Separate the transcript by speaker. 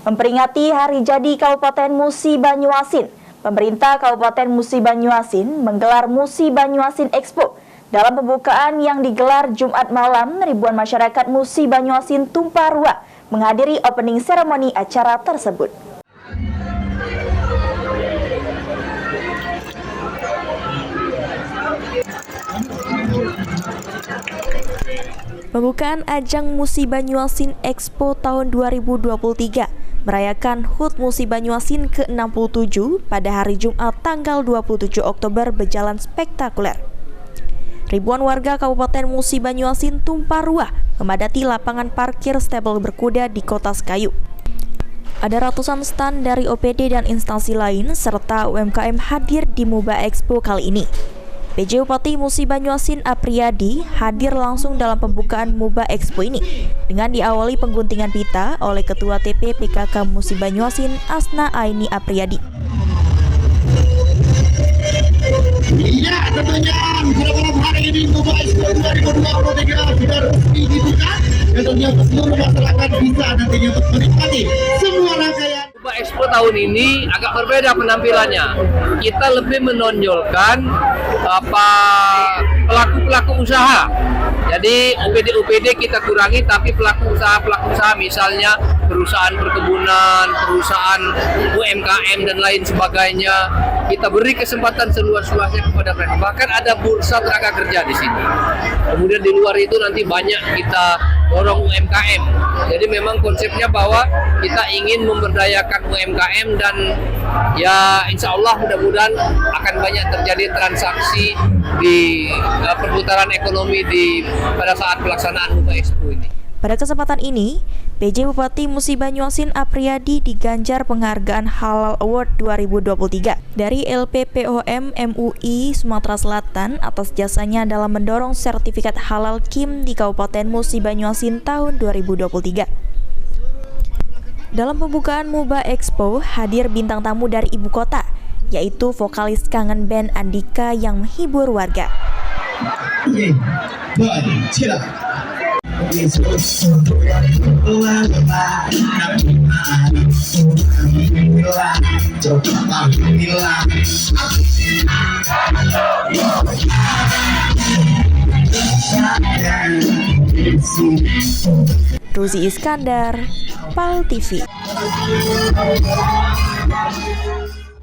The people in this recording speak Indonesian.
Speaker 1: Memperingati Hari Jadi Kabupaten Musi Banyuasin, pemerintah Kabupaten Musi Banyuasin menggelar Musi Banyuasin Expo. Dalam pembukaan yang digelar Jumat malam, ribuan masyarakat Musi Banyuasin tumpah ruah menghadiri opening seremoni acara tersebut. Pembukaan ajang Musi Banyuasin Expo tahun 2023 merayakan HUT Musi Banyuasin ke-67 pada hari Jumat tanggal 27 Oktober berjalan spektakuler. Ribuan warga Kabupaten Musi Banyuasin tumpah ruah memadati lapangan parkir stable berkuda di Kota Sekayu. Ada ratusan stand dari OPD dan instansi lain serta UMKM hadir di MUBA Expo kali ini. PJ Bupati Musi Banyuasin Apriyadi hadir langsung dalam pembukaan MUBA Expo ini dengan diawali pengguntingan pita oleh Ketua TP PKK Musi Banyuasin Asna Aini Apriyadi.
Speaker 2: Iya, tentunya pada malam hari ini MUBA Expo 2023 sudah resmi dibuka dan tentunya seluruh masyarakat bisa nantinya menikmati semua rangkaian.
Speaker 3: MUBA Expo tahun ini agak berbeda penampilannya. Kita lebih menonjolkan pelaku-pelaku usaha. Jadi OPD kita kurangi, tapi pelaku usaha misalnya perusahaan perkebunan, perusahaan UMKM dan lain sebagainya, kita beri kesempatan seluas-luasnya kepada mereka. Bahkan ada bursa tenaga kerja di sini. Kemudian di luar itu nanti banyak kita dorong UMKM. Jadi memang konsepnya bahwa kita ingin memberdayakan UMKM dan ya insya Allah mudah-mudahan akan banyak terjadi transaksi di perputaran ekonomi pada saat pelaksanaan MUBA Expo ini.
Speaker 1: Pada kesempatan ini, PJ Bupati Musi Banyuasin Apriyadi diganjar penghargaan Halal Award 2023 dari LPPOM MUI Sumatera Selatan atas jasanya dalam mendorong sertifikat halal KIM di Kabupaten Musi Banyuasin tahun 2023. Dalam pembukaan MUBA Expo, hadir bintang tamu dari ibu kota, yaitu vokalis kangen band Andika yang menghibur warga. Ruzi Iskandar, PAL TV.